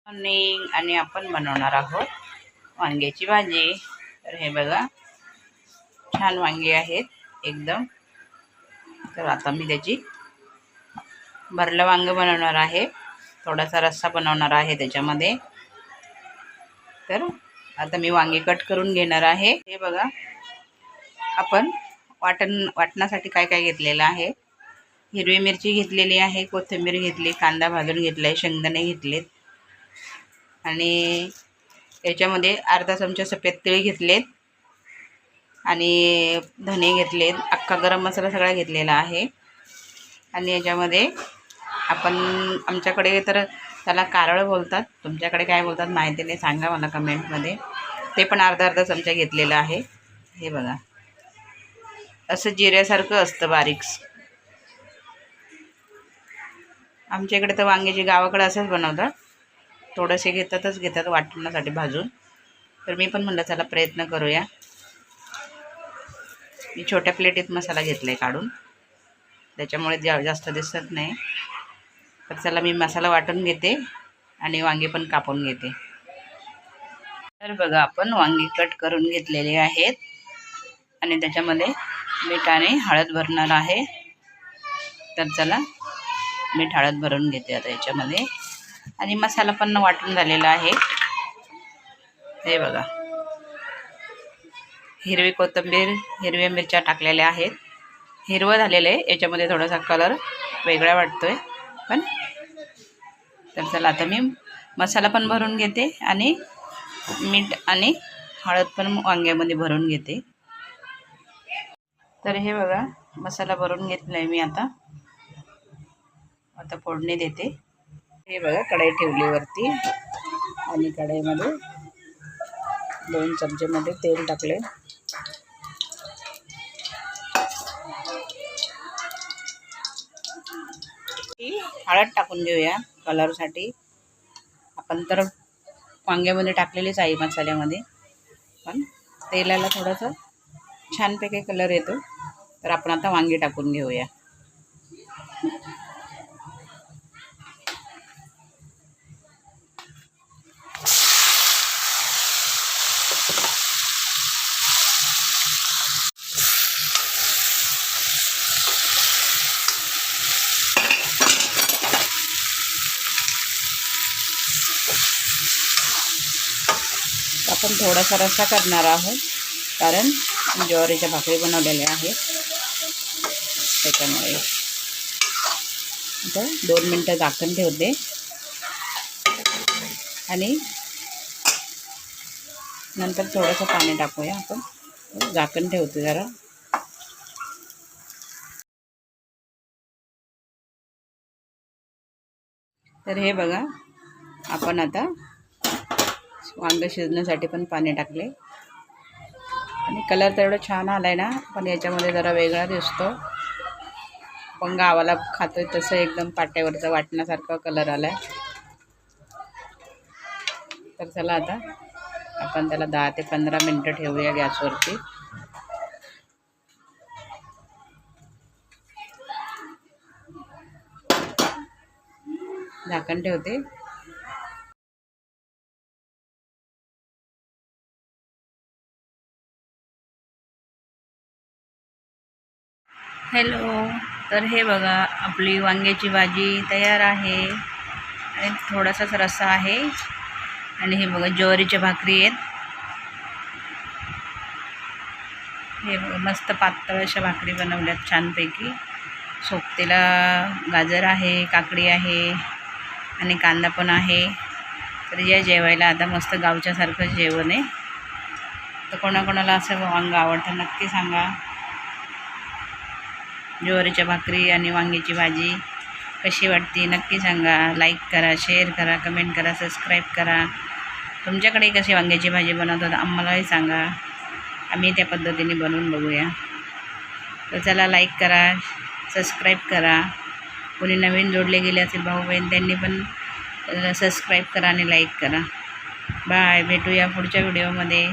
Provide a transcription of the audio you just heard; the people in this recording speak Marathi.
आणि आपण बनवणार आहोत वांग्याची भाजी। तर हे बघा छान वांगे आहेत एकदम। तर आता मी त्याची भरलं वांग बनवणार आहे, थोडासा रस्सा बनवणार आहे त्याच्यामध्ये। तर आता मी वांगे कट करून घेणार आहे। हे बघा आपण वाटणासाठी काय काय घेतलेलं आहे। हिरवी मिरची घेतलेली आहे, कोथिंबीर घेतली, कांदा भाजून घेतलाय, शेंगदाणे घेतलेत आणि याच्यामध्ये अर्धा चमचा सफेद तीळ घेतलेत आणि धने घेतलेत, अख्खा गरम मसाला सगळा घेतलेला आहे। आणि याच्यामध्ये आपण आमच्याकडे तर त्याला कारळ बोलतात, तुमच्याकडे काय बोलतात माहिती नाही, सांगा मला कमेंटमध्ये। ते पण अर्धा चमचा घेतलेला आहे। हे बघा असं जिऱ्यासारखं असतं बारीक। आमच्या इकडे तर वांग्याची गावाकडे असंच बनवतात, थोडेसे घेतात वाटण्यासाठी भाजून। तर मी पण म्हणलं चला प्रयत्न करूया। मी छोट्या प्लेटीत मसाला घेतलाय काढून, त्याच्यामुळे जास्त दिसत नाही। तर चला मी मसाला वाटून घेते आणि वांगे पण कापून घेते। तर बघा आपण वांगी कट करून घेतलेले आहेत आणि त्याच्यामध्ये मीठ आणि हळद भरणार आहे। तर चला मीठ हळद भरून घेते आता याच्यामध्ये। आणि मसाला पण वाटून झालेला आहे। हे बघा हिरवी कोथिंबीर, हिरव्या मिरच्या टाकलेल्या आहेत, हिरवं झालेलं आहे, याच्यामध्ये थोडासा कलर वेगळा वाटतोय पण। तर चला आता मी मसाला पण भरून घेते आणि मीठ आणि हळद पण वांग्यामध्ये भरून घेते। तर हे बघा मसाला भरून घेतलाय मी। आता फोडणी देते। हे बघा कढई ठेवली वरती आणि कढईमध्ये 2 चमचेमध्ये तेल टाकले। हळद टाकून घेऊया कलरसाठी। आपण तर वांग्यामध्ये टाकलेलीच आहे मसाल्यामध्ये, पण तेलाला थोडंसं छानपैकी कलर येतो। तर आपण आता वांगी टाकून घेऊया। आपण थोडासा रस्सा करणार आहोत, कारण ज्वारीच्या भाकरी बनवलेल्या आहेत त्याच्यामुळे। आता 2 मिनटं झाकण ठेवते आणि नंतर थोडंसं पाणी टाकूया आपण। झाकण ठेवते जरा। तर हे बघा आपण आता वांग शिजण्यासाठी पण पाणी टाकले आणि कलर तर एवढा छान आलाय ना, पण याच्यामध्ये जरा वेगळा दिसतो। पण गावाला खातोय तसं एकदम पाट्यावरचा वाटण्यासारखा कलर आलाय। तर चला आता आपण त्याला 10 ते 15 मिनटं ठेवूया गॅसवरती। झाकण ठेवते। हॅलो, तर हे बघा आपली वांग्याची भाजी तयार आहे आणि थोडासाच रस्सा आहे। आणि हे बघा ज्वारीच्या भाकरी आहेत। हे बघा मस्त पातळ अशा भाकरी बनवल्यात छानपैकी। सोबतीला गाजर आहे, काकडी आहे आणि कांदा पण आहे। तर या जेवायला आता मस्त गावच्यासारखं जेवण आहे। तर कोणाकोणाला असं वांग आवडतं नक्की सांगा। ज्वारीच्या भाकरी आणि वांग्याची भाजी कशी वाटते नक्की सांगा। लाईक करा, शेअर करा, कमेंट करा, सबस्क्राईब करा। तुमच्याकडे कशी वांग्याची भाजी बनवतात आम्हालाही सांगा, आम्ही त्या पद्धतीने बनवून बघूया। तर चला लाईक करा, सबस्क्राईब करा। कोणी नवीन जोडले गेले असेल भाऊ बहीण त्यांनी पण सबस्क्राईब करा आणि लाईक करा। बाय, भेटूया पुढच्या व्हिडिओमध्ये।